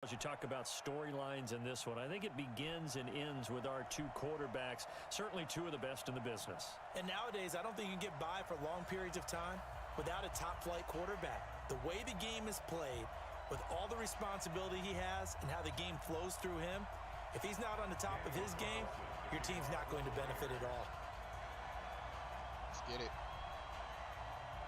As you talk about storylines in this one, I think it begins and ends with our two quarterbacks, certainly two of the best in the business. And nowadays, I don't think you can get by for long periods of time without a top-flight quarterback. The way the game is played, with all the responsibility he has and how the game flows through him, if he's not on the top of his game, your team's not going to benefit at all. Let's get it.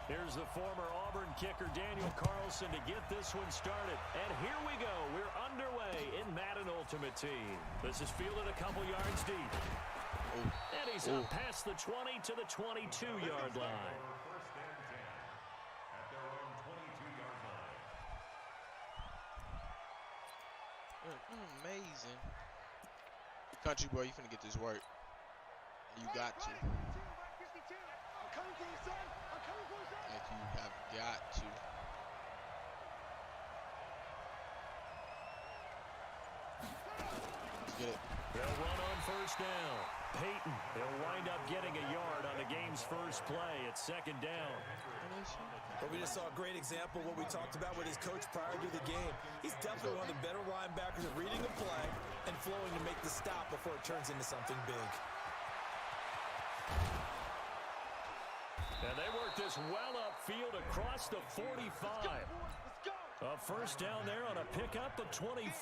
Here's the former Auburn kicker, Daniel Carlson, to get this one started. And here we go. We're underway in Madden Ultimate Team. This is fielded a couple yards deep. And he's up past the 20 to the 22-yard line. Amazing. Country boy, you finna get this work. You got to. Like you have got to. Let's get it. They'll run on first down. Peyton, they'll wind up getting a yard on the game's first play. It's second down. But we just saw a great example of what we talked about with his coach prior to the game. He's definitely one of the better linebackers at reading a play and flowing to make the stop before it turns into something big. And they work this well upfield across the 45. A first down there on a pickup of 25.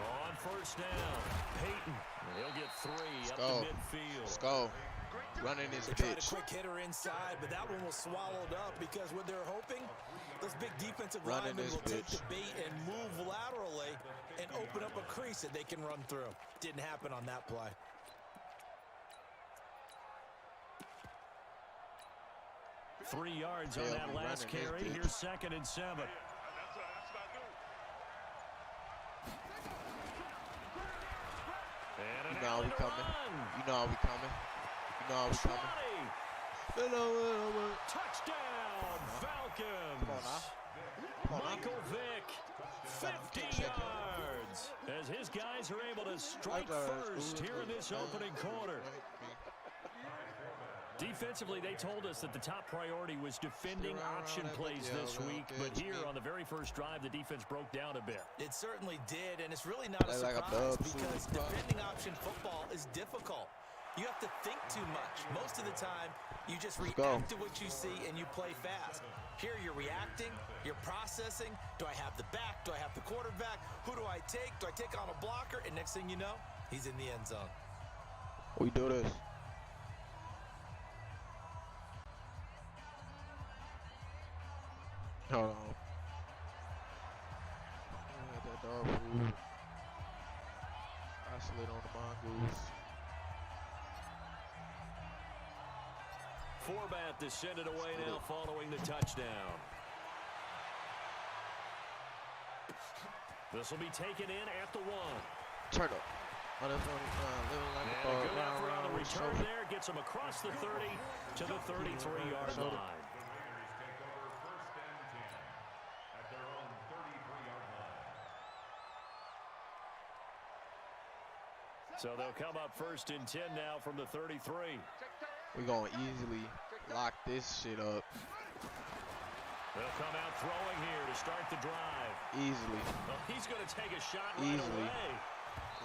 On first down, Peyton. He'll get 3 up the midfield. Let's go. Running his They tried a bitch. quick hitter inside, but that one was swallowed up because what they're hoping, those big defensive linemen will take the bait and move laterally and open up a crease that they can run through. Didn't happen on that play. Three yards on that last carry. Here's 2nd and 7. You know how we coming. You know how we coming. You know how we coming. Touchdown, Falcons. Come on now. Come on now. Michael Vick, 50 yards. As his guys are able to strike first here in this opening quarter. Defensively, they told us that the top priority was defending option plays this week, but here on the very first drive, the defense broke down a bit. It certainly did, and it's really not a surprise because defending option football is difficult. You have to think too much. Most of the time, you just react to what you see and you play fast. Here you're reacting, you're processing. Do I have the back? Do I have the quarterback? Who do I take? Do I take on a blocker? And next thing you know, he's in the end zone. We do this. Hold on. That dog food. I slid on the mongoose. Forbat to send it away now following the touchdown. This will be taken in at the 1. Turn up. And a good effort on the return there. Gets him across the 30 to the 33-yard line. So they'll come up 1st and 10 now from the 33. We're going to easily lock this shit up. They'll come out throwing here to start the drive. Easily. Well, he's going to take a shot right away.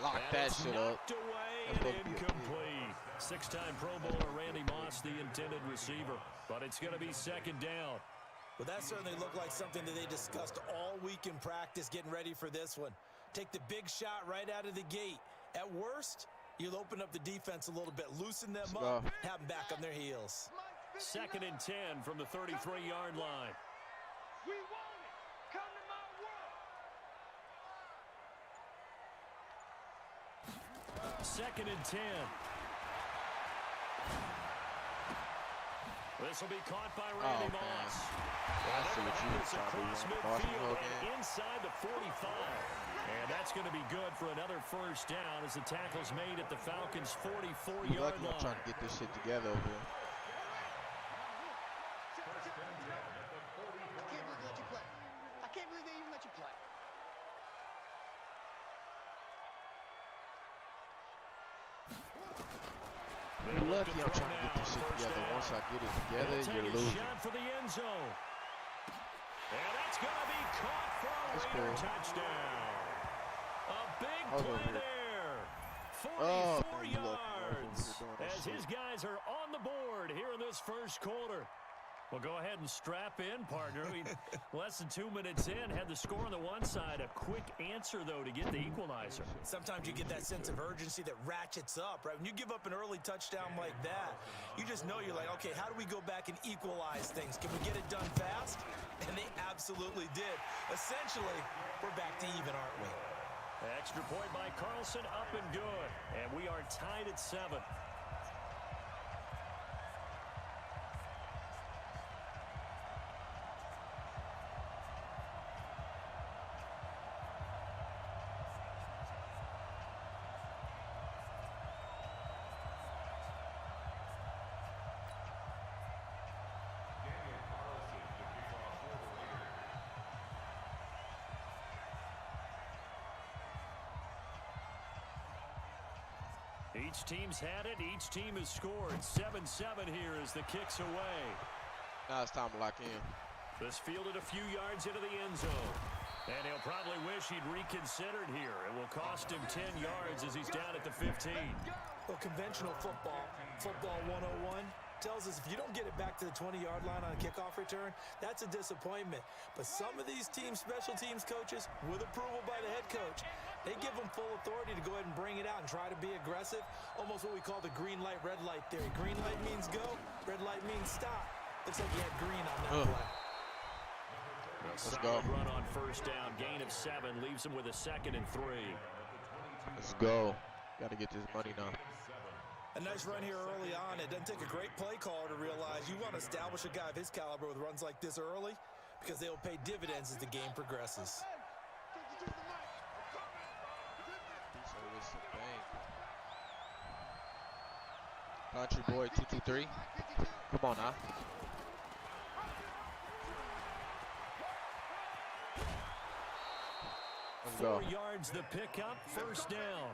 Lock that shit up. Away and incomplete. 6-time Pro Bowler Randy Moss, the intended receiver. But it's going to be 2nd down. Well, that certainly looked like something that they discussed all week in practice, getting ready for this one. Take the big shot right out of the gate. At worst, you'll open up the defense a little bit, loosen them up, have them back on their heels. 2nd and 10 from the 33-yard line. We want it. Come to my world. 2nd and 10. This will be caught by Randy Moss. Across midfield and inside the 45. And that's going to be good for another first down as the tackle's made at the Falcons' 44-yard line. I'm trying to get this shit together over here. I can't believe they even let you play. You're lucky I'm trying to get this shit together. Once I get it together, you're losing. Shot for the end zone. It's going to be caught for a Raider touchdown. A big play there. 44 yards as his guys are on the board here in this first quarter. Well, go ahead and strap in, partner. Less than 2 minutes in, had the score on the one side. A quick answer, though, to get the equalizer. Sometimes you get that sense of urgency that ratchets up, right? When you give up an early touchdown like that, you just know you're like, okay, how do we go back and equalize things? Can we get it done fast? And they absolutely did. Essentially, we're back to even, aren't we? Extra point by Carlson, up and good. And we are tied at 7. Each team's had it. Each team has scored. 7-7 here as the kick's away. Now it's time to lock in. This fielded a few yards into the end zone. And he'll probably wish he'd reconsidered here. It will cost him 10 yards as he's down at the 15. Well, conventional football 101, tells us if you don't get it back to the 20-yard line on a kickoff return, that's a disappointment. But some of these teams, special teams coaches, with approval by the head coach, they give them full authority to go ahead and bring it out and try to be aggressive. Almost what we call the green light, red light theory. Green light means go, red light means stop. Looks like he had green on that play. Let's go. Run on first down. Gain of 7 leaves him with a 2nd and 3. Let's go. Got to get this money now. A nice run here early on. It doesn't take a great play caller to realize you want to establish a guy of his caliber with runs like this early because they will pay dividends as the game progresses. Country boy 223. Come on now. Let's go. 4 yards the pickup, first down.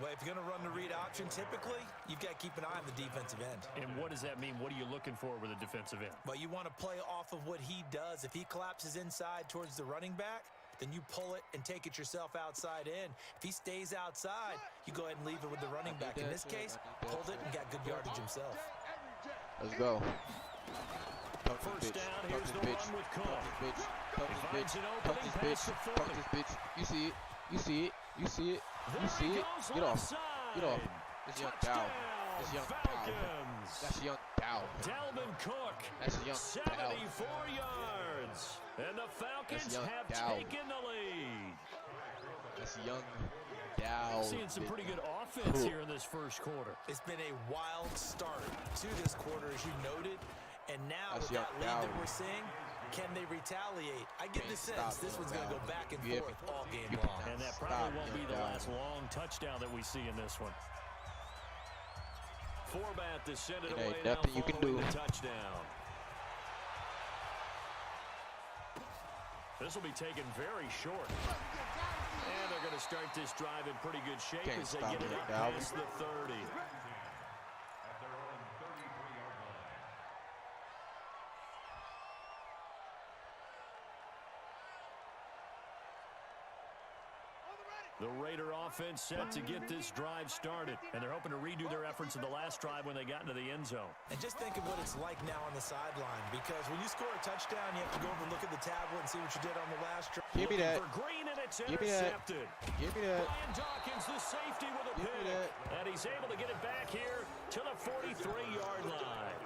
Well, if you're going to run the read option, typically, you've got to keep an eye on the defensive end. And what does that mean? What are you looking for with a defensive end? Well, you want to play off of what he does. If he collapses inside towards the running back, then you pull it and take it yourself outside in. If he stays outside, you go ahead and leave it with the running back. In this case, pulled it and got good yardage himself. Let's go. First down, here's the run with Cook. Touch this bitch. Touch this bitch. You see it. You see it. You see it. You see it. Get off. Get off. It's young Dow. It's young Dow. That's young Dow. Dalvin Cook. That's young 74 yards. And the Falcons have taken the lead. That's young Dow. Seeing some pretty good offense here in this first quarter. It's been a wild start to this quarter, as you noted. And now with that lead that we're seeing, can they retaliate? I get the sense this one's going to go back and forth all game long. And that probably won't be the last long touchdown that we see in this one. Forbat to send it away now following the touchdown. This will be taken very short. And they're going to start this drive in pretty good shape as they get it up past the 30. The Raider offense set to get this drive started. And they're hoping to redo their efforts in the last drive when they got into the end zone. And just think of what it's like now on the sideline. Because when you score a touchdown, you have to go over and look at the tablet and see what you did on the last drive. Give me that. For Green, and it's Give me that. intercepted. Give me that. Brian Dawkins, the safety with a pick. And he's able to get it back here to the 43-yard line.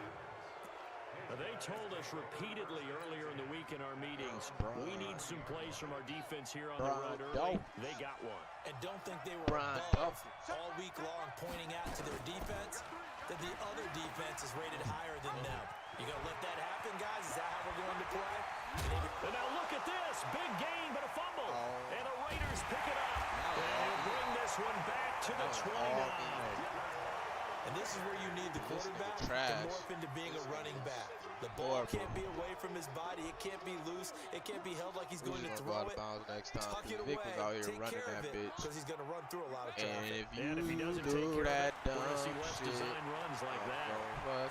They told us repeatedly earlier in the week in our meetings, we need some plays from our defense here on the road early. They got one. And don't think they were above all week long pointing out to their defense that the other defense is rated higher than them. You going to let that happen, guys? Is that how we're going to play? And now look at this. Big gain, but a fumble. And the Raiders pick it up. And they'll bring this one back to the 29. And this is where you need the quarterback to morph into being a running back. The ball can't be away from his body. It can't be loose. It can't be held like he's going to throw it. Next time, Tuck it Vic away. was out here Take running care that of it bitch. because he's going to run through a lot of traffic. And if he doesn't do take care that of it, we're going to see dumb less shit, design runs like that.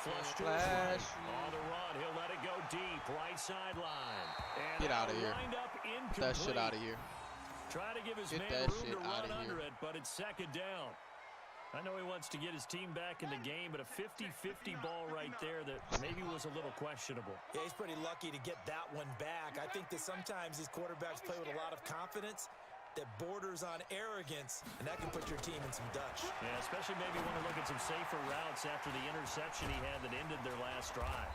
Flush to his flash. right. On the run, he'll let it go deep, right sideline. And Get out of here. Get that shit out of here. Try to give his Get man that room shit to out run of under here. it, but it's second down. I know he wants to get his team back in the game, but a 50-50 ball right there that maybe was a little questionable. Yeah, he's pretty lucky to get that one back. I think that sometimes these quarterbacks play with a lot of confidence that borders on arrogance, and that can put your team in some dutch. Yeah, especially maybe want to look at some safer routes after the interception he had that ended their last drive.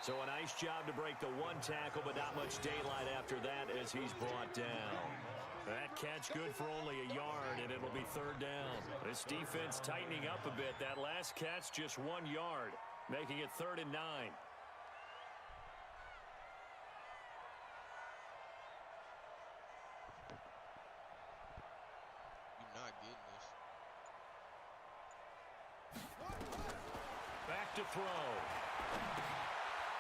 So a nice job to break the one tackle, but not much daylight after that as he's brought down. That catch good for only a yard, and it'll be third down. This defense tightening up a bit. That last catch just 1 yard, making it 3rd and 9. You're not getting this. Back to throw.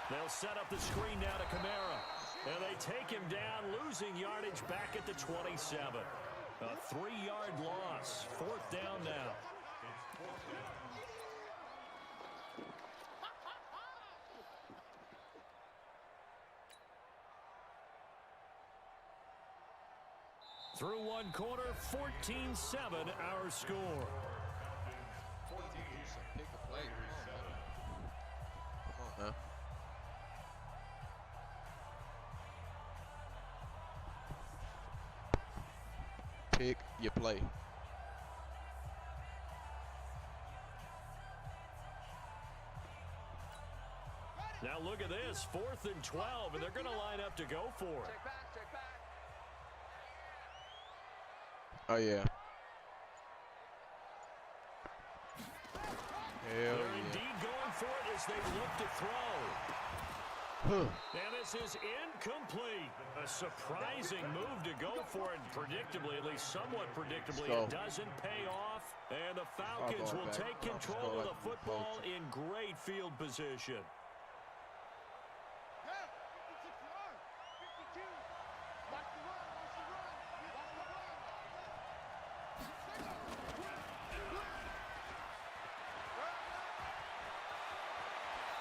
They'll set up the screen now to Kamara. And they take him down, losing yardage back at the 27. A 3-yard loss. 4th down now. Through one quarter, 14-7 our score. Pick a play. Come on, man. Pick your play. Now look at this, 4th and 12, and they're going to line up to go for it. Check back. Oh, yeah. Hell They're yeah. indeed going for it as they look to throw. And this is incomplete. A surprising move to go for it, predictably, at least somewhat predictably. It doesn't pay off, and the Falcons will take control of the football in great field position.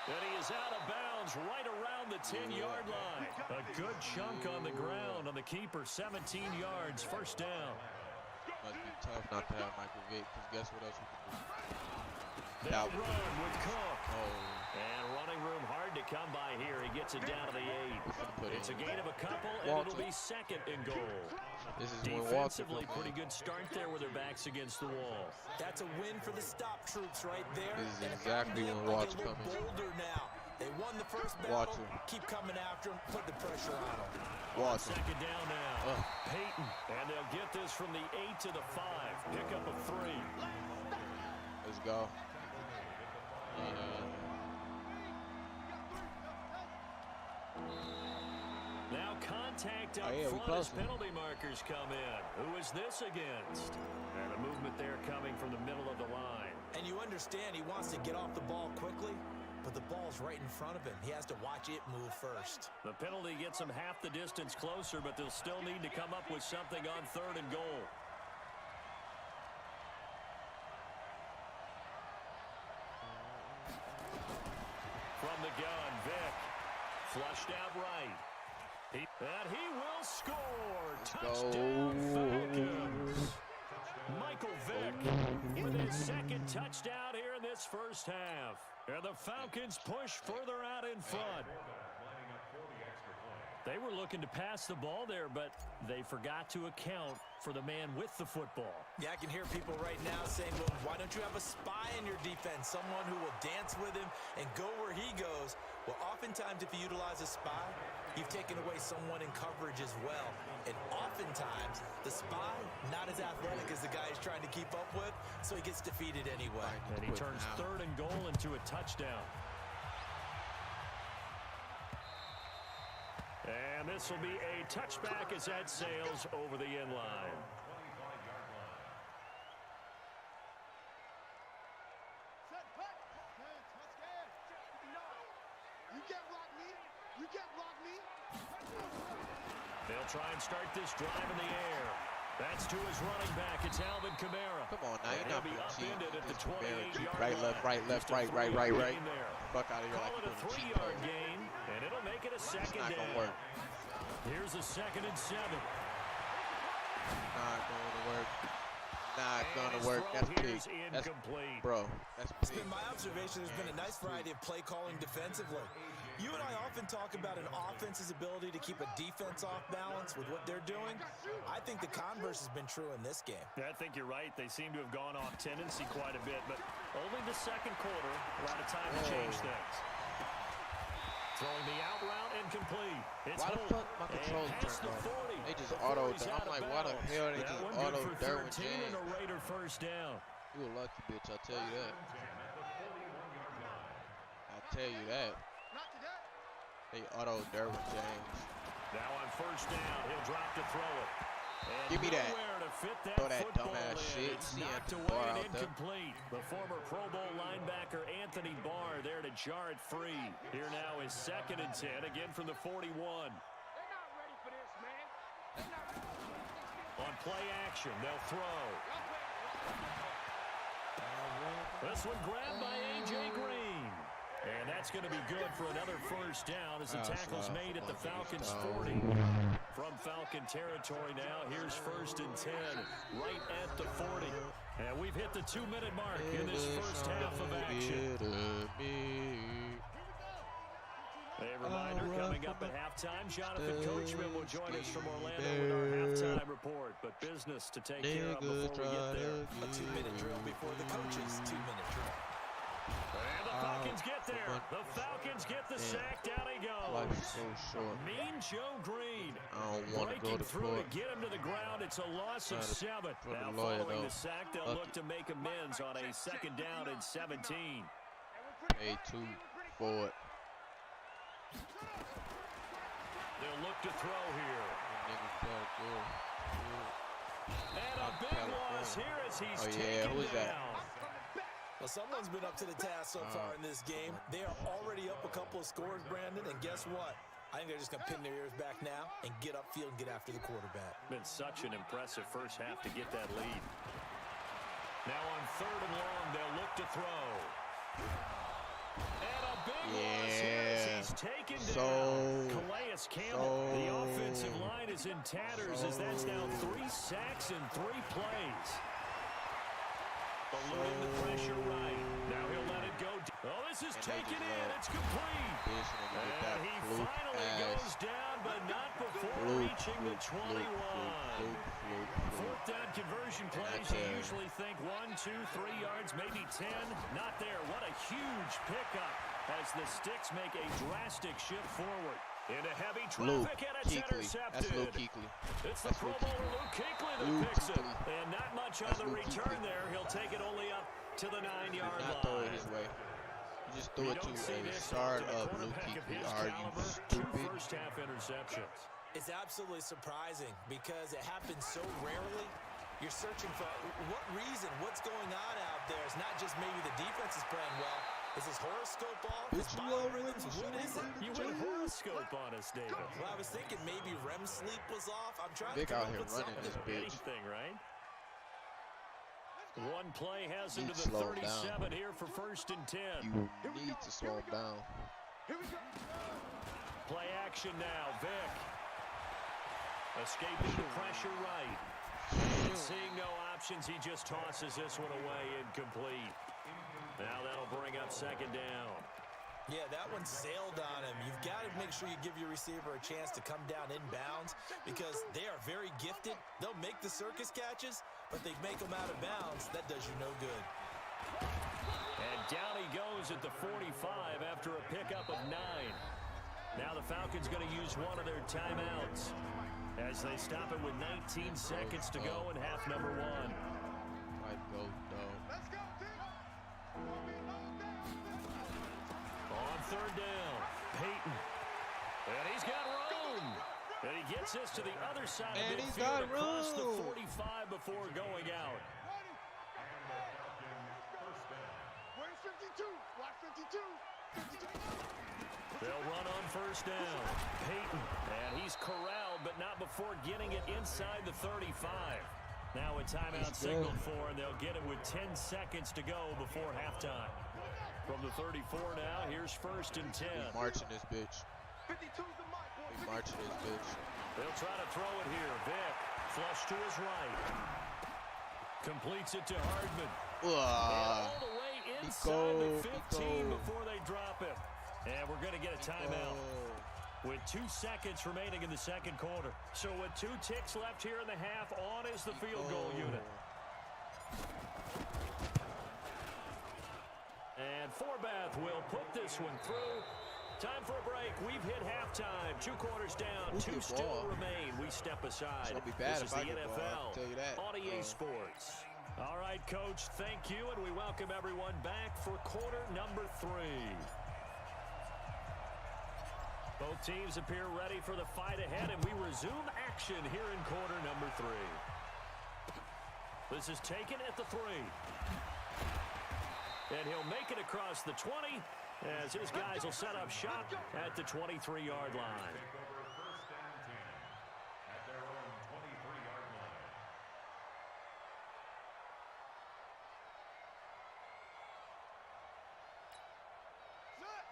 And he is out of bounds right around the 10-yard line. A good chunk on the ground on the keeper, 17 yards, 1st down. Must be tough not to have Michael Vick, because guess what else we can do? They'll run with Cook. Oh. And running room hard to come by here. He gets it down to the 8. It's a gain of a couple, and it'll be 2nd and goal. This is defensively, pretty good start there with their backs against the wall. That's a win for the stop troops right there. This is exactly when Watts coming. Bolder now. They won the first battle. Keep coming after him. Put the pressure on him. Watson. 2nd down now. Peyton. And they'll get this from the 8 to the 5. Pick up a 3. Let's go. Now contact up front as penalty markers come in. Who is this against? And a movement there coming from the middle of the line. And you understand he wants to get off the ball quickly, but the ball's right in front of him. He has to watch it move first. The penalty gets them half the distance closer, but they'll still need to come up with something on 3rd and goal. From the gun, Vick. Flushed out right. And he will score. Touchdown, Falcons. Michael Vick with his 2nd touchdown here in this first half. And the Falcons push further out in front. They were looking to pass the ball there, but they forgot to account for the man with the football. Yeah, I can hear people right now saying, well, why don't you have a spy in your defense, someone who will dance with him and go where he goes? Well, oftentimes if you utilize a spy, you've taken away someone in coverage as well. And oftentimes, the spy, not as athletic as the guy he's trying to keep up with, so he gets defeated anyway. And he turns 3rd and goal into a touchdown. And this will be a touchback as that sails over the end line. They'll try and start this drive in the air. That's to his running back. It's Alvin Kamara. Come on, now you're not going to cheat. At the Just 28-yard right, left, right, left, right. Fuck out of here Call like it a you're doing a cheat 3-yard code. gain, and it'll make it a second It's not down. going to work. Here's a 2nd and 7. Not going to work. Not going to work. That's big. That's incomplete. Bro, that's It's big. been my observation there's been a nice variety of play calling defensively. You and I often talk about an offense's ability to keep a defense off balance with what they're doing. I think the converse has been true in this game. Yeah, I think you're right. They seem to have gone off tendency quite a bit, but only the second quarter, a lot of time to change things. Throwing the out route incomplete. It's Why the Holt. fuck my controls And past turned the off? 40. They just Before auto. he's I'm out of like, why the bounds. hell they That just one good auto for Derwin 13 James? and a Raider first down. You a lucky bitch, I tell you that. I tell you that. Not today. They auto Derwin James. Now on first down, he'll drop to throw it. And Give me that. nowhere to fit that Throw that football dumbass in. shit. It's See knocked Anthony away Barr and out there. incomplete. The former Pro Bowl linebacker Anthony Barr there to jar it free. Here now is 2nd and 10, again from the 41. They're not ready for this, man. They're not ready. On play action, they'll throw. This one grabbed by A.J. Green. And that's going to be good for another first down as the tackle's made at the Falcons' 40. From Falcon territory now, here's 1st and 10, right at the 40. And we've hit the 2-minute mark in this first half of action. A reminder coming up at halftime. Jonathan Coachman will join us from Orlando with our halftime report. But business to take care of before we get there. A 2-minute drill before the coach's 2-minute drill. And the Falcons get there. The Falcons get the sack. Down he goes. Life's so short. Mean Joe Green. I don't want to go Breaking to through court. to get him to the ground. It's a loss of 7. for the Now lawyer, following though. the sack, they'll look to make amends on a 2nd down and 17. A2 forward. They'll look to throw here. And a big loss here as he's taken who is down. that? Well, someone's been up to the task so far in this game. They are already up a couple of scores, Brandon, and guess what? I think they're just going to pin their ears back now and get upfield and get after the quarterback. Been such an impressive first half to get that lead. Now on 3rd and long, they'll look to throw. And a big loss here as he's taken down. Calais Campbell, the offensive line is in tatters as that's now 3 sacks in 3 plays. Eluding the pressure right. Now he'll let it go. Oh, this is taken in. It's complete. And he finally goes down, but not before reaching the 21. 4th down conversion plays, you usually think 1, 2, 3 yards, maybe 10. Not there. What a huge pickup as the Sticks make a drastic shift forward. Into heavy traffic, and it's intercepted. That's Luke Kuechly. It's the Pro Bowler Luke Kuechly that picks it. And not much on the return there. He'll take it only up to the 9-yard line. Not throw it his way. You just threw it to a start of Luke Kuechly. Are you stupid? 2 first-half interceptions. It's absolutely surprising because it happens so rarely. You're searching for what reason, what's going on out there. It's not just maybe the defense is playing well. Is his horoscope off? His biorhythms? What is it? You went horoscope on us, David. Well, I was thinking maybe REM sleep was off. I'm trying Vic to come out up here with running something. this bitch. Anything, right? One play has him You to the slow him 37 down. here for 1st and 10. You need to slow him down. Here we go. Play action now. Vic. Escaping the pressure right. And seeing no options, he just tosses this one away incomplete. Now that'll bring up 2nd down. Yeah, that one sailed on him. You've got to make sure you give your receiver a chance to come down inbounds because they are very gifted. They'll make the circus catches, but they make them out of bounds. That does you no good. And down he goes at the 45 after a pickup of 9. Now the Falcons going to use one of their timeouts as they stop it with 19 seconds to go in half number 1. Might go, dog. Let's go, team. On 3rd down, Peyton. And he's got room. And he gets this to the other side And of he's midfield got across the room. 45 before going out. Where's 52? Watch 52. 52. They'll run on 1st down. Peyton. And he's corralled but not out before getting it inside the 35. Now a timeout signaled for, and they'll get it with 10 seconds to go before halftime. From the 34 now, here's 1st and 10. We marching this bitch. We marching this bitch. They'll try to throw it here. Vick, flush to his right. Completes it to Hardman. All the way inside the 15 before they drop it. And we're going to get a timeout. With 2 seconds remaining in the second quarter. So with 2 ticks left here in the half, on is the field goal unit. And Forbath will put this one through. Time for a break. We've hit halftime. 2 quarters down. 2 still remain. We step aside. Be bad this is the NFL on EA Sports. All right, Coach, thank you, and we welcome everyone back for quarter number 3. Both teams appear ready for the fight ahead, and we resume action here in quarter number 3. This is taken at the 3. And he'll make it across the 20 as his guys will set up shop at the 23-yard line.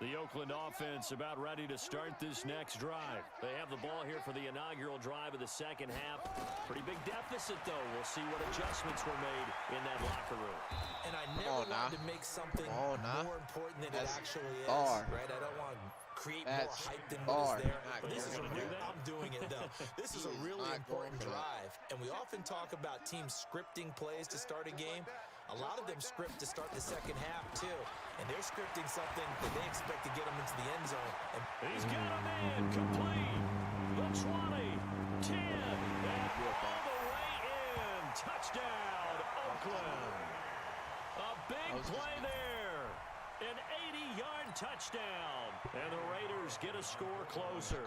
The Oakland offense about ready to start this next drive. They have the ball here for the inaugural drive of the second half. Pretty big deficit, though. We'll see what adjustments were made in that locker room. And I never want to make something more important than it actually is. Right? I don't want to create more hype than what is there. But this is I'm doing it, though. This is a really important drive. And we often talk about teams scripting plays to start a game. A lot of them script to start the second half, too. And they're scripting something that they expect to get them into the end zone. And he's got a man complete. The 20, 10, and all the way in. Touchdown, Oakland. A big play there. An 80-yard touchdown. And the Raiders get a score closer.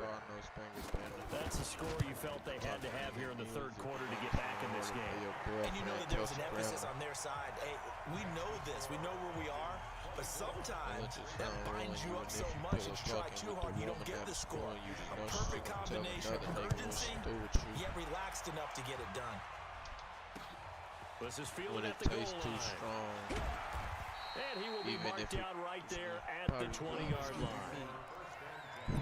That's a score you felt they had to have here in the third quarter to get back in this game. And you know that there was an emphasis on their side. Hey, we know this. We know where we are. But sometimes that binds you up so much that you try too hard, you don't get the score. A perfect combination of urgency, yet relaxed enough to get it done. This is fielded at the goal line. And he will be marked down right there at the 20-yard line.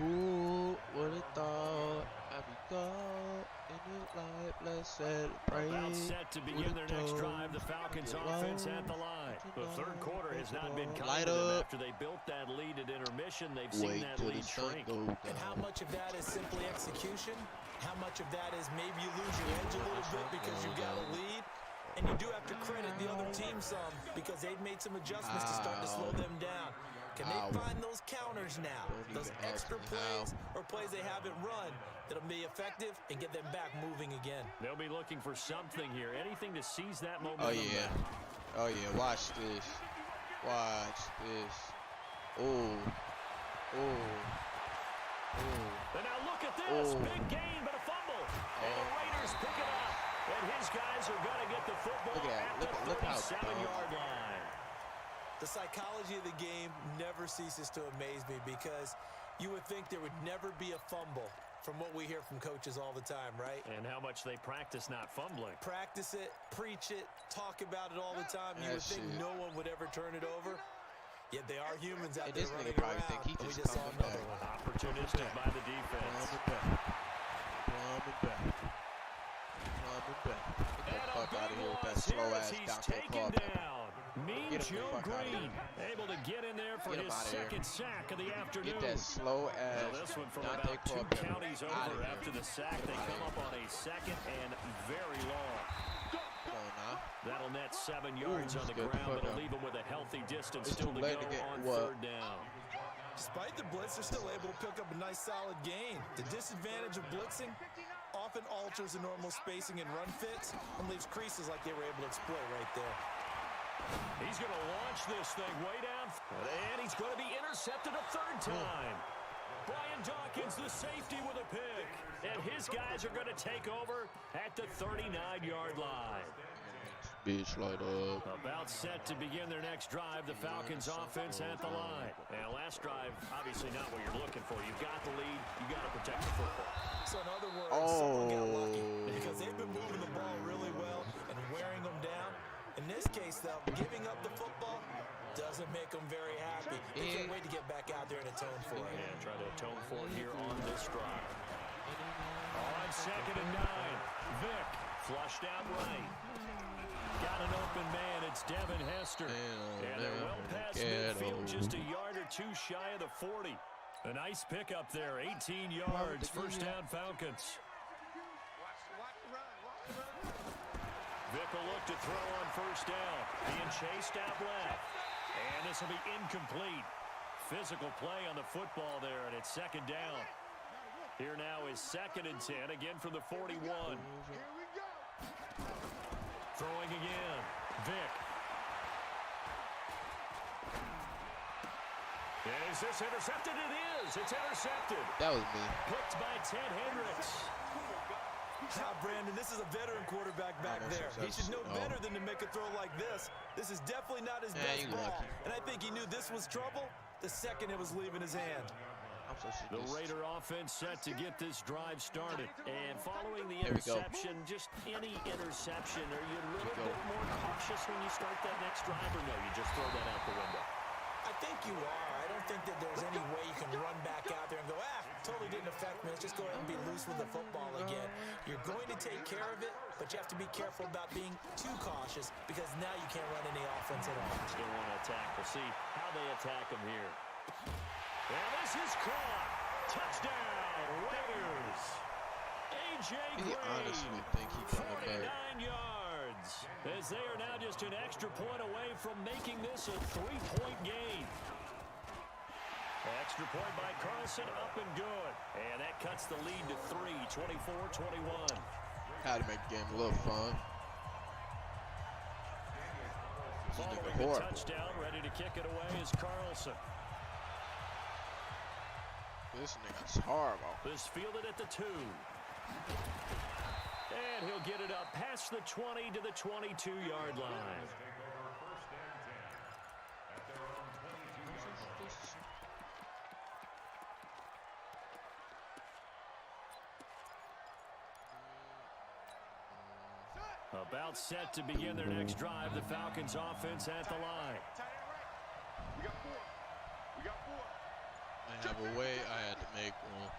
Who would have thought I'd be gone in your life? Let's celebrate. About set to begin their next drive, the Falcons offense at the line. The third quarter has not been kind to them after they built that lead at intermission. They've seen that lead shrink. And how much of that is simply execution? How much of that is maybe you lose your edge a little bit because you got a lead? And you do have to credit the other team some because they've made some adjustments to start to slow them down. Can they find those counters now? Those extra plays or plays they haven't run that'll be effective and get them back moving again. They'll be looking for something here. Anything to seize that momentum. Oh, yeah. Watch this. Watch this. Oh. And now look at this. Big gain, but a fumble. And the Raiders pick it up. And his guys are going to get the football at the 37-yard line. The psychology of the game never ceases to amaze me because you would think there would never be a fumble from what we hear from coaches all the time, right? And how much they practice not fumbling. Practice it, preach it, talk about it all the time. You would think no one would ever turn it over. Yet they are humans out there running around. Think he we just saw another one. Opportunistic by the defense. Get the fuck out of here with that slow ass taken down. Mean Joe Green able to get in there for his second sack of the afternoon. Get that slow ass. This one from about 2 counties over after the sack. They come up on a second and very long. That'll net 7 yards on the ground, but it'll leave him with a healthy distance still to go on third down. Despite the blitz, they're still able to pick up a nice solid gain. The disadvantage of blitzing often alters the normal spacing and run fits and leaves creases like they were able to exploit right there. He's going to launch this thing way down, and he's going to be intercepted a third time. Brian Dawkins, the safety, with a pick, and his guys are going to take over at the 39-yard line. Bitch, light up. About set to begin their next drive, the Falcons offense at the line. And last drive, obviously not what you're looking for. You've got the lead. You've got to protect the football. So in other words, someone got lucky because they've been moving the ball really well and wearing them down. In this case, though, giving up the football doesn't make them very happy. They can't wait to get back out there and atone for it. And try to atone for it here on this drive. On 2nd and 9, Vick flushed out right. Got an open man. It's Devin Hester. And they're well past midfield, just a yard or two shy of the 40. A nice pickup there, 18 yards, first down Falcons. Vick will look to throw on first down, being chased out left. And this will be incomplete. Physical play on the football there, and it's 2nd down. Here now is 2nd and 10, again from the 41. Throwing again, Vick. Is this intercepted? It is. It's intercepted. That was me. Picked by Ted Hendricks. Brandon, this is a veteran quarterback back there. He should know better than to make a throw like this. This is definitely not his best ball. And I think he knew this was trouble the second it was leaving his hand. The Raider offense set to get this drive started. And following the interception, just any interception, are you a little bit more cautious when you start that next drive, or no, you just throw that out the window? I think you are. I don't think that there's any way you can run back out there and go, totally didn't affect me. Let's just go ahead and be loose with the football again. You're going to take care of it, but you have to be careful about being too cautious because now you can't run any offense at all. Still want to attack. We'll see how they attack him here. And this is caught. Touchdown, Raiders. A.J. Green, honestly think he 49 yards. As they are now just an extra point away from making this a 3-point game. Extra point by Carlson, up and good. And that cuts the lead to 3, 24-21. How to make the game a little fun. Following the touchdown, ready to kick it away is Carlson. This nigga's horrible. This fielded at the 2. And he'll get it up past the 20 to the 22-yard line. About set to begin their next drive. The Falcons offense at the line. We got 4. We got 4. I have a way I had to make one.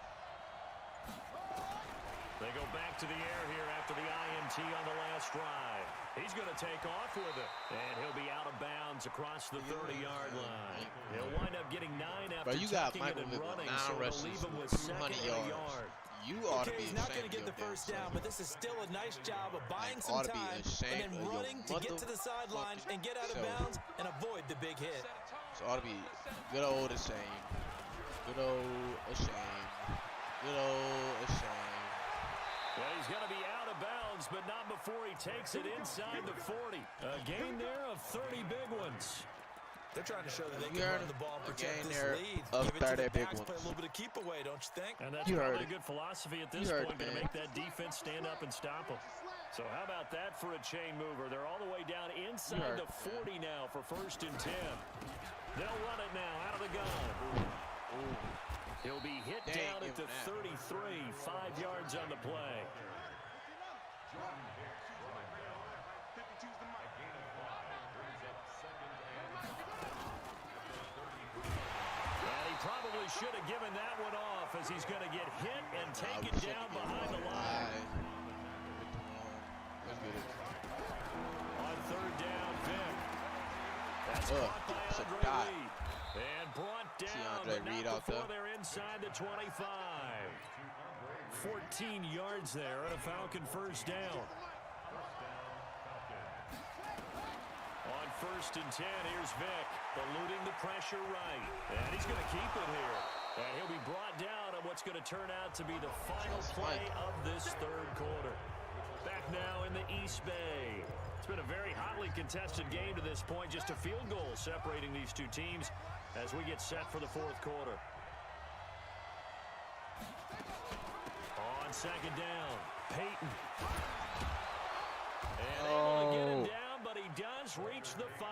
They go back to the air here after the INT on the last drive. He's going to take off with it. And he'll be out of bounds across the 30-yard line. He'll wind up getting 9 after tucking it and running, so they'll leave him with 2nd and a yard. You ought to be he's not going to get the first down, but this is still a nice job of buying some time and then running to get to the sideline and get out of bounds and avoid the big hit. So it ought to be good old shame. Good old shame. Good old shame. Well, he's going to be out of bounds, but not before he takes it inside the 40. A gain there of 30 big ones. They're trying to show that they can run the ball, protect this lead, of give it to the big backs, ones. play a little bit of keep away, don't you think? And that's probably a good philosophy at this point, to make that defense stand up and stop them. So how about that for a chain mover? They're all the way down inside the 40 now for 1st and 10. They'll run it now out of the gun. He'll be hit down at the 33, 5 yards on the play. Probably should have given that one off as he's going to get hit and taken down behind the line. On 3rd down, Vick. That's caught by Andre Reed. And brought down, but not before they're inside the 25. 14 yards there and a Falcon first down. On 1st and 10, here's Vick, eluding the pressure right. And he's going to keep it here. And he'll be brought down on what's going to turn out to be the final play of this 3rd quarter. Back now in the East Bay. It's been a very hotly contested game to this point. Just a field goal separating these two teams as we get set for the 4th quarter. On 2nd down, Peyton. And able to get him down, but he does reach the 5.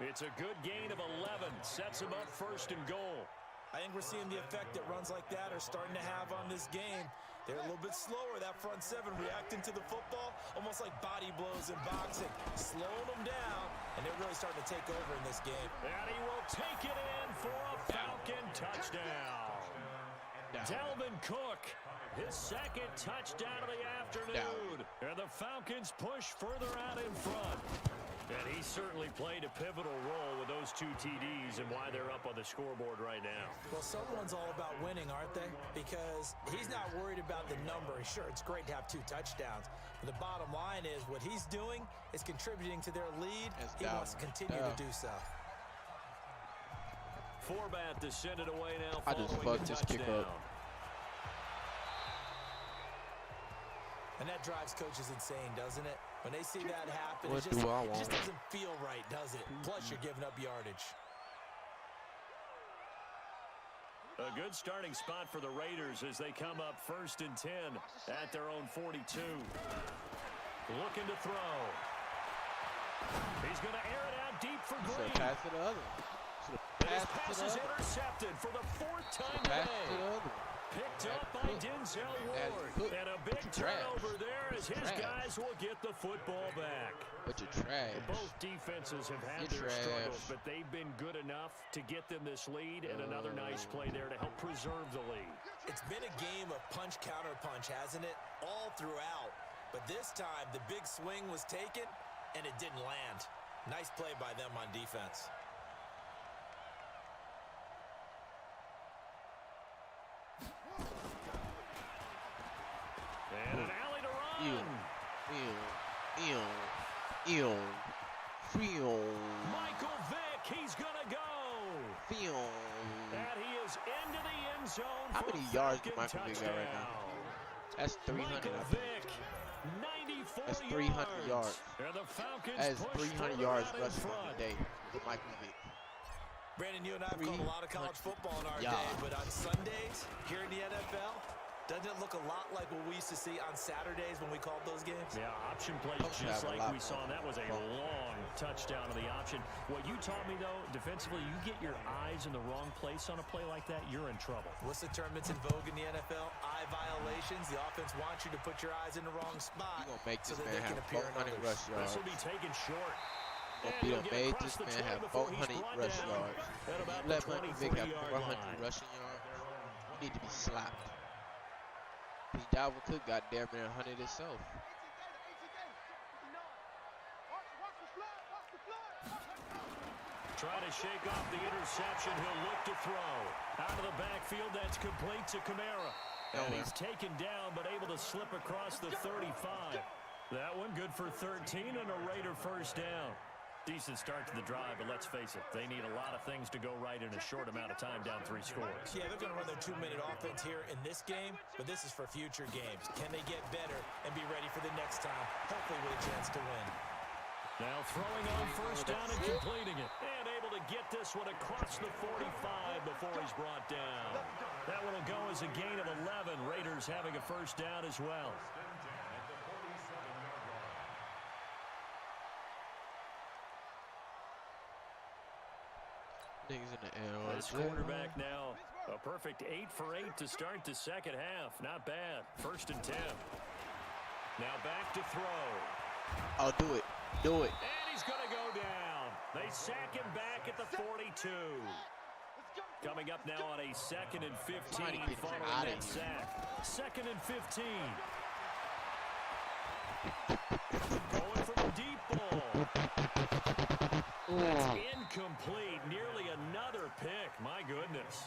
It's a good gain of 11. Sets him up 1st and goal. I think we're seeing the effect that runs like that are starting to have on this game. They're a little bit slower, that front seven, reacting to the football, almost like body blows in boxing, slowing them down, and they're really starting to take over in this game. And he will take it in for a Falcon touchdown. Dalvin Cook, his second touchdown of the afternoon. And the Falcons push further out in front. And he certainly played a pivotal role with those 2 TDs and why they're up on the scoreboard right now. Well, someone's all about winning, aren't they? Because he's not worried about the number. Sure, it's great to have 2 touchdowns. But the bottom line is what he's doing is contributing to their lead. He wants to continue to do so. Forbat to send it away now. I just fucked this kick up. And that drives coaches insane, doesn't it? When they see that happen, What it do I just want? doesn't feel right, does it? Plus, you're giving up yardage. A good starting spot for the Raiders as they come up 1st and 10 at their own 42. Looking to throw. He's going to air it out deep for Green. Should have passed to the other. His pass is intercepted for the 4th time today. Picked up by Denzel Ward. And a big turnover there as his guys will get the football back. But you're trash. Both defenses have had their struggles, but they've been good enough to get them this lead, and another nice play there to help preserve the lead. It's been a game of punch-counter-punch, hasn't it? All throughout. But this time, the big swing was taken, and it didn't land. Nice play by them on defense. And an alley to run. Michael Vick, he's going to go. And he is into the end zone. How many yards do Michael Vick got right now? That's 300. Michael Vick, 94 That's 300 yards. And the Falcons That is push 300 further yards out in rushing on front. the day for Michael Vick. Brandon, you and I have called a lot of college football in our day, but on Sundays here in the NFL, doesn't it look a lot like what we used to see on Saturdays when we called those games? Yeah, option plays just like we saw. That was a long touchdown of the option. What you taught me, though, defensively, you get your eyes in the wrong place on a play like that, you're in trouble. What's the term that's in vogue in the NFL? Eye violations. The offense wants you to put your eyes in the wrong spot. You're going to make this so that man they can have appear in 400 others. rush yards. This will be taken short. You're going to make this man have 400 rush yards. You let Michael Vick have 400 rushing yards, you need to be slapped. Dalvin Cook got damn near 100 himself. Try to shake off the interception. He'll look to throw. Out of the backfield, that's complete to Kamara. And he's taken down, but able to slip across the 35. That one good for 13 and a Raider first down. Decent start to the drive, but let's face it, they need a lot of things to go right in a short amount of time, down 3 scores. Yeah, they're going to run their 2-minute offense here in this game, but this is for future games. Can they get better and be ready for the next time, hopefully with a chance to win? Now throwing on first down and completing it. And able to get this one across the 45 before he's brought down. That one will go as a gain of 11. Raiders having a first down as well. Niggas in the air. This quarterback now, a perfect 8 for 8 to start the second half. Not bad. 1st and 10. Now back to throw. Oh, do it. Do it. And he's going to go down. They sack him back at the 42. Coming up now on a 2nd and 15 following that sack. 2nd and 15. Going for the deep ball. That's incomplete. Nearly another pick. My goodness.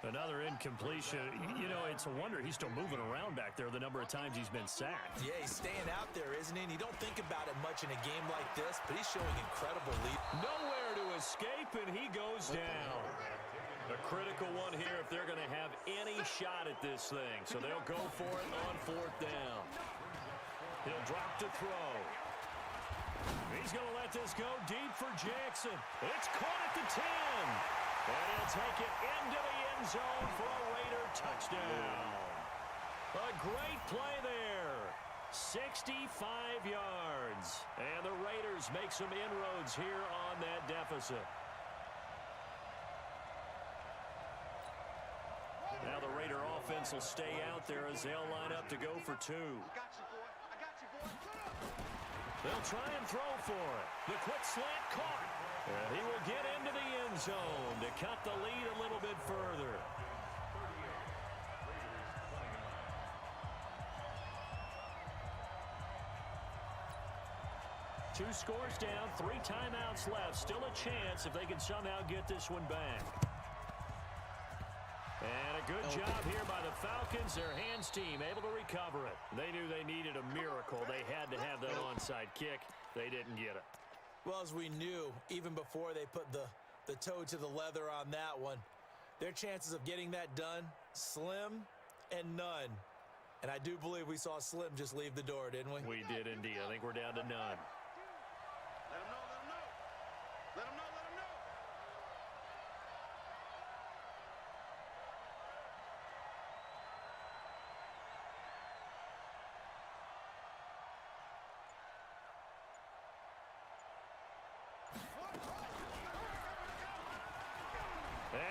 Another incompletion. You know, it's a wonder he's still moving around back there the number of times he's been sacked. Yeah, he's staying out there, isn't he? And you don't think about it much in a game like this, but he's showing incredible lead. Nowhere to escape, and he goes down. A critical one here if they're going to have any shot at this thing. So they'll go for it on 4th down. He'll drop to throw. He's going to let this go deep for Jackson. It's caught at the 10. And he'll take it into the end zone for a Raider touchdown. A great play there. 65 yards. And the Raiders make some inroads here on that deficit. defense will stay out there as they'll line up to go for two. They'll try and throw for it. The quick slant caught. And he will get into the end zone to cut the lead a little bit further. Two scores down, 3 timeouts left. Still a chance if they can somehow get this one back. And a good job here by the Falcons. Their hands team able to recover it. They knew they needed a miracle. They had to have that onside kick. They didn't get it. Well, as we knew, even before they put the toe to the leather on that one, their chances of getting that done, slim and none. And I do believe we saw Slim just leave the door, didn't we? We did indeed. I think we're down to none. Let him know, let him know. Let him know, let him know.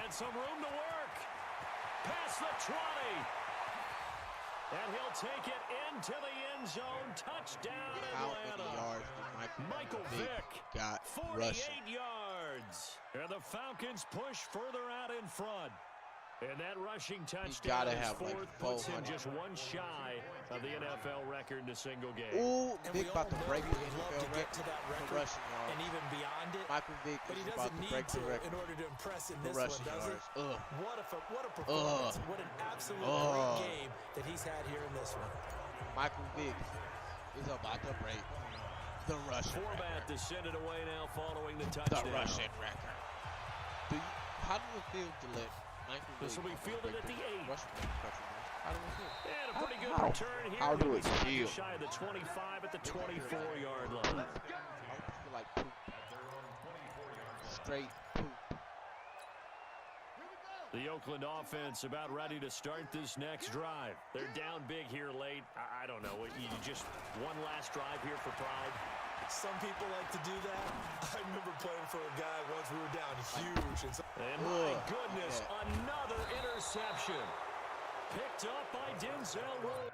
And some room to work. Past the 20. And he'll take it into the end zone. Touchdown, Atlanta. Michael Vick, got 48 rushing. yards. And the Falcons push further out in front. And that rushing touchdown is fourth, puts him just one shy of the NFL record in a single game. Ooh, Vick about to break the NFL NFL record for rushing yards. And even beyond it. Michael Vick But he is about doesn't to need break the to record in order to impress in for this one, rushing does he? yards. What a performance. What an absolute great game that he's had here in this one. Michael Vick is about to break the rushing Format to send it away now following the record. touchdown. The rushing record. How do you feel to let Michael Vick This will be fielded at the 8. rushing record? How do you feel? And a pretty good return here. How do it He's feel? shy of the 25 at the 24-yard line. I feel like poop. Straight poop. The Oakland offense about ready to start this next drive. They're down big here late. I don't know. You just one last drive here for pride. Some people like to do that. I remember playing for a guy once we were down huge. And my goodness, another interception. Picked up by Denzel Rowe.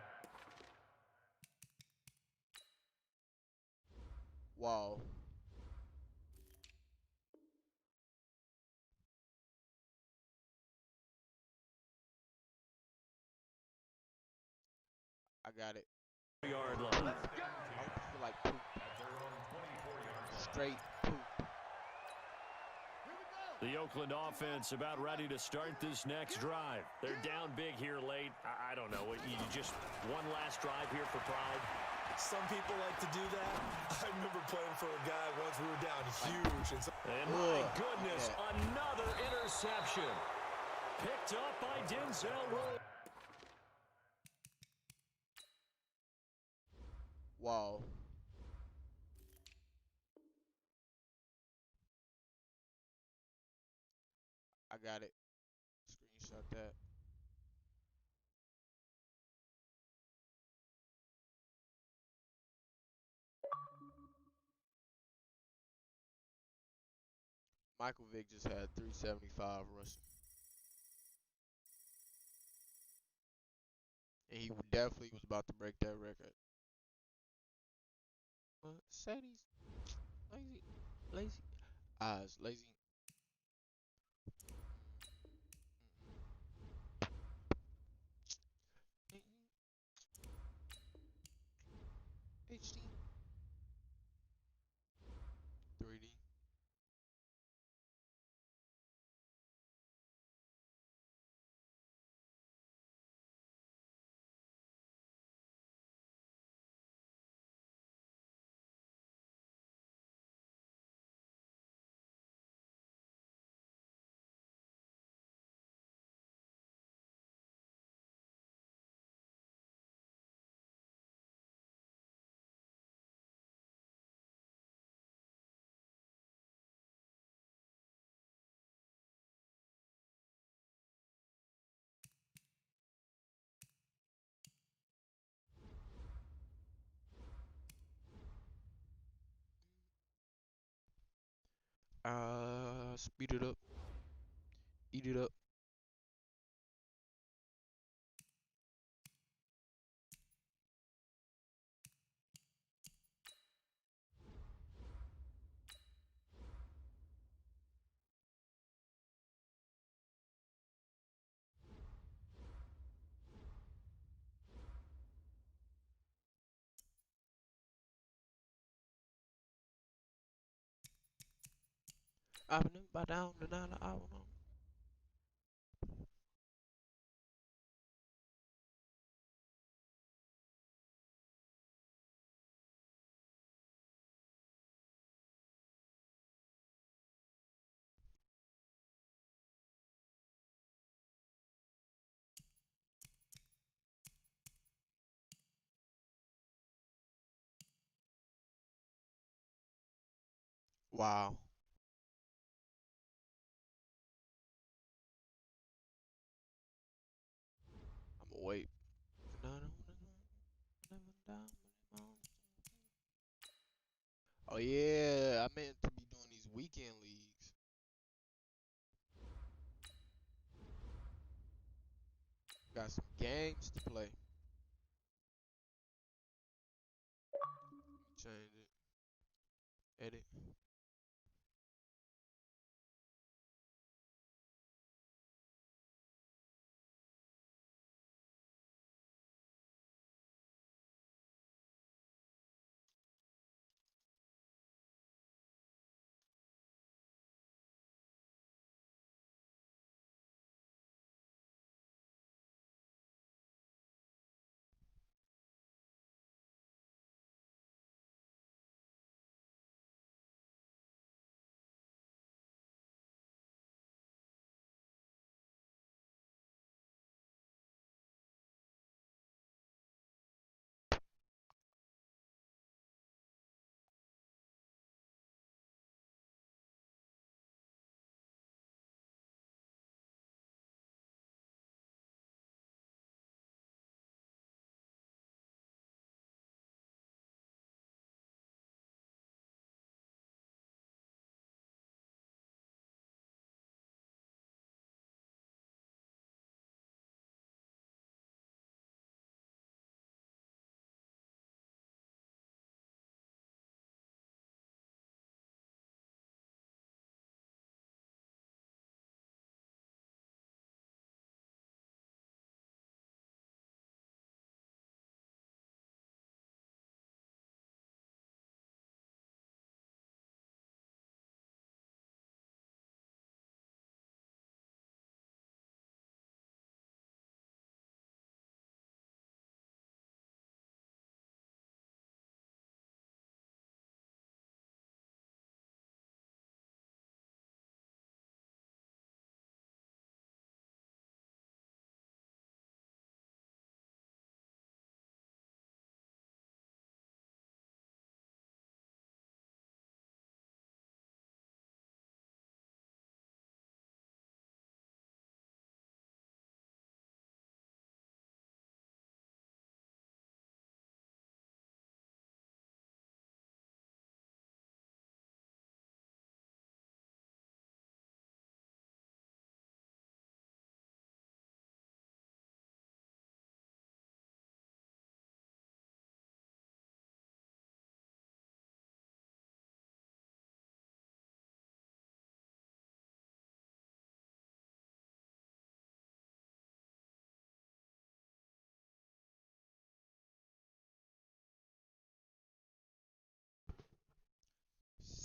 Wow. I got it. Yard line. I feel like poop. Straight poop. The Oakland offense about ready to start this next drive. They're down big here late. I don't know. You just one last drive here for pride. Some people like to do that. I remember playing for a guy once we were down huge. And my goodness, another interception. Picked up by Denzel Rowe. Wow. I got it. Screenshot that. Michael Vick just had 375 rushing. And he definitely was about to break that record. Sadie's lazy. Eyes, lazy. HD. 3D. Speed it up. Eat it up. I've been by down the night. I don't know. Wow. I'm gonna wait. Oh yeah, I meant to be doing these weekend leagues. Got some games to play. Change it. Edit.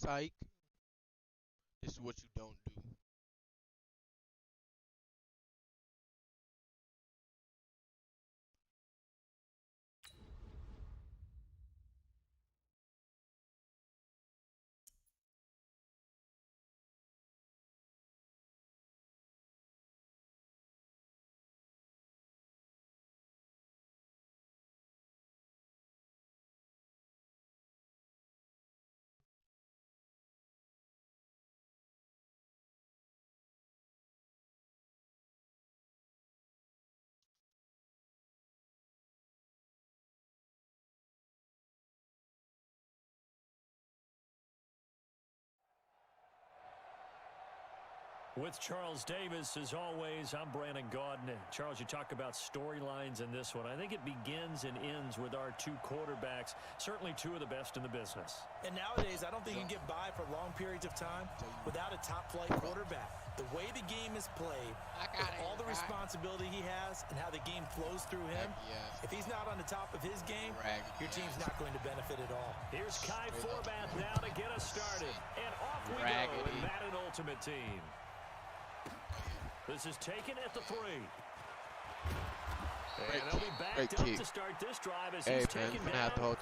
Psych. This is what you don't do. With Charles Davis, as always, I'm Brandon Gaudin. Charles, you talk about storylines in this one. I think it begins and ends with our two quarterbacks, certainly two of the best in the business. And nowadays, I don't think you can get by for long periods of time without a top-flight quarterback. The way the game is played, with all the responsibility he has and how the game flows through him, if he's not on the top of his game, your team's not going to benefit at all. Here's Kai Forbath now to get us started. And off we go with Madden Ultimate Team. This is taken at the 3. And they'll be backed up to start this drive as he's taken down at about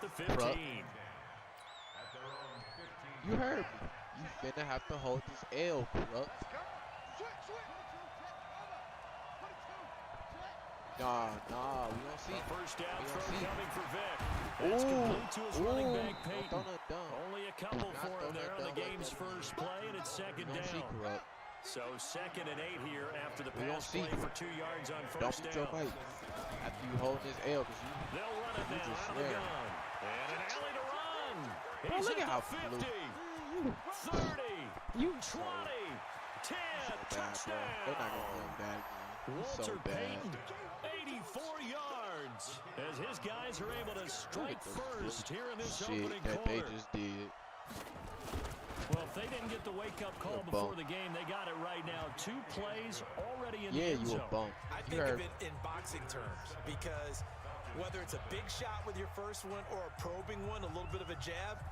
the 15. You heard me. You finna have to hold this L, corrupt. Nah, we don't see. First down throw coming for Vic. That's complete to his running back, Peyton. Only a couple for him there on the game's first play, and it's second down. So 2nd and 8 here after the pass play for 2 yards on first down. After you hold this L, they'll run it now out of the gun. And an alley to run. He's look at how 50, 30, 20, 10, touchdown. They're not going to win that again. Walter Payton, 84 yards, as his guys are able to strike first here in this opening quarter. They just did. Well, if they didn't get the wake-up call before the game, they got it right now. 2 plays already in the end zone. I think of it in boxing terms, because whether it's a big shot with your first one or a probing one, a little bit of a jab,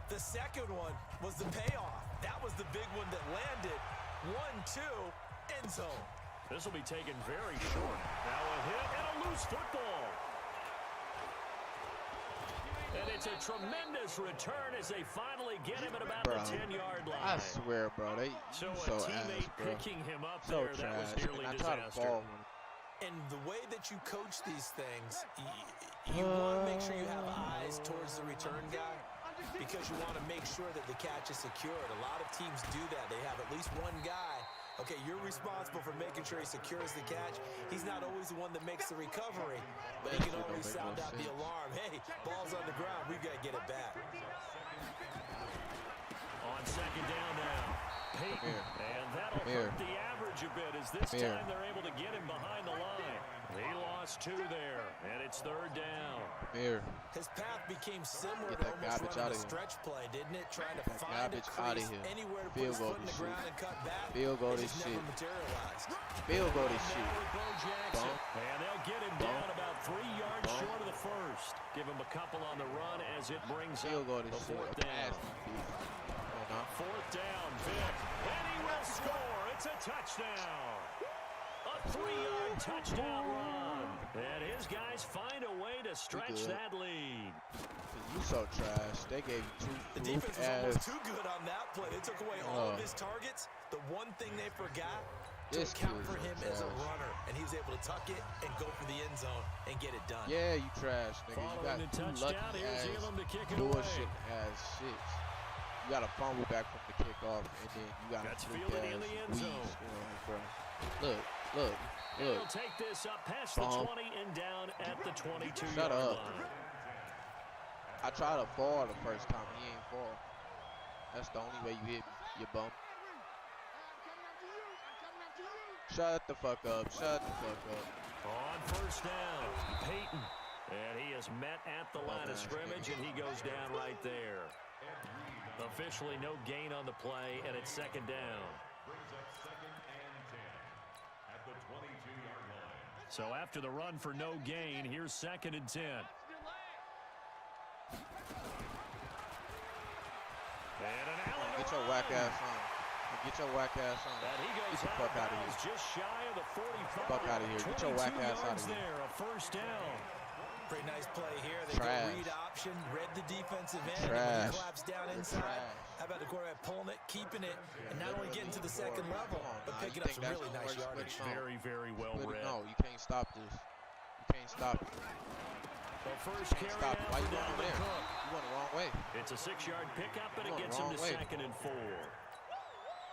the second one was the payoff. That was the big one that landed. 1-2, end zone. This will be taken very short. Now a hit and a loose football. And it's a tremendous return as they finally get him at about the 10-yard line. I swear, bro. So a teammate ass, bro. picking him up so there, trash. that was nearly disaster. And the way that you coach these things, you want to make sure you have eyes towards the return guy because you want to make sure that the catch is secured. A lot of teams do that. They have at least one guy. Okay, you're responsible for making sure he secures the catch. He's not always the one that makes the recovery, but he can always sound out the alarm. Hey, ball's on the ground. We've got to get it back. On second down now, Peyton, and that'll hurt the average a bit as this time they're able to get him behind the line. He lost 2 there, and it's 3rd down. His path became similar to almost running a stretch play, didn't it? Trying to find a crease anywhere to put his foot in the ground and cut back. Field goal this shit. Field goal this shit. And they'll get him down about 3 yards short of the first. Give him a couple on the run as it brings up the 4th down. 4th down, Vic. And he will score. It's a touchdown. A 3-yard touchdown run. And his guys find a way to stretch that lead. You so trash. They gave you 2. The defense was almost too good on that play. They took away all of his targets. The one thing they forgot to account for him as a runner. And he was able to tuck it and go for the end zone and get it done. Yeah, you trash, nigga. You got 2 lucky ass, bullshit ass shit. You got to fumble back from the kickoff, and then you got to fielded in the end zone. Look. He'll take this up past the 20 and down at the 22-yard line. I tried to fall the first time. He ain't fall. That's the only way you hit me, you bum. Shut the fuck up. Shut the fuck up. On first down, Peyton. And he is met at the line of scrimmage, and he goes down right there. Officially no gain on the play, and it's 2nd down. So after the run for no gain, here's 2nd and 10. And an alley. Get your whack ass on. Get your whack ass on. Get the fuck out of here. Just shy of the 45. Fuck out of here. Get your whack ass out of here. There, a first down. Pretty nice play here. They go read option, read the defensive end, and collapse down inside. How about the quarterback pulling it, keeping it, and not only getting to the 2nd level, but picking up some really nice yardage. Very, very well read. No, you can't stop this. You can't stop it. The first carry out Why you for going Dalvin there? Cook. You went the wrong way. It's a 6-yard pickup, and it gets him to 2nd and 4.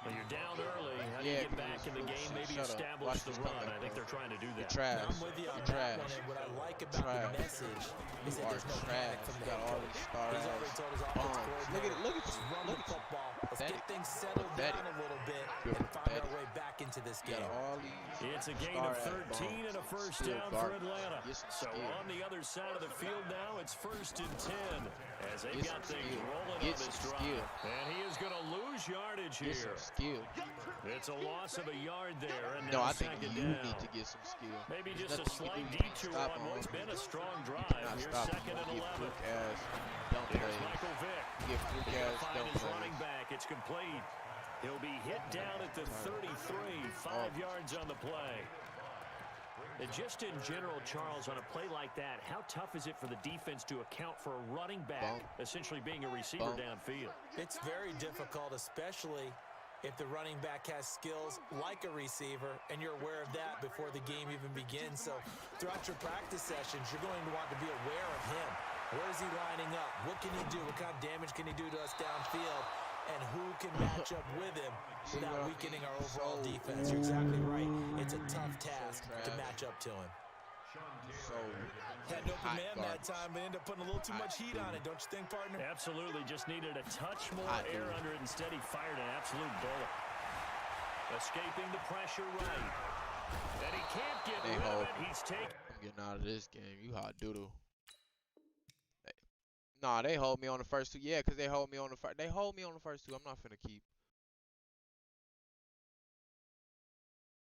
Well, you're down early. How do you get back in the game? Maybe establish the run. I think they're trying to do that. Trash. I'm with you on that one, and what I like about the message is that there's no panic from the head coach. He's already told his offensive coordinator, look at run the football, Let's get things settled down a little bit and find our way back into this game. It's a gain of 13 and a first down for Atlanta. So on the other side of the field now, it's 1st and 10 as they've got things rolling on this drive. And he is going to lose yardage here. It's a loss of a yard there. And now I think you down. need to get some skill. Maybe just a slight detour on what's been a strong drive. Here's 2nd and 11. There's Michael Vick. Find his running back. It's complete. He'll be hit down at the 33, 5 yards on the play. And just in general, Charles, on a play like that, how tough is it for the defense to account for a running back essentially being a receiver downfield? It's very difficult, especially if the running back has skills like a receiver, and you're aware of that before the game even begins. So throughout your practice sessions, you're going to want to be aware of him. Where is he lining up? What can he do? What kind of damage can he do to us downfield? And who can match up with him without weakening our overall defense? You're exactly right. It's a tough task to match up to him. Had an open man that time, but ended up putting a little too much heat on it, don't you think, partner? Absolutely. Just needed a touch more air under it. Instead, he fired an absolute bullet. Escaping the pressure right. And he can't get rid of it. He's taken. I'm getting out of this game. You hot doodle. Nah, they hold me on the first 2. Yeah, because they hold me on the first. They hold me on the first 2. I'm not finna keep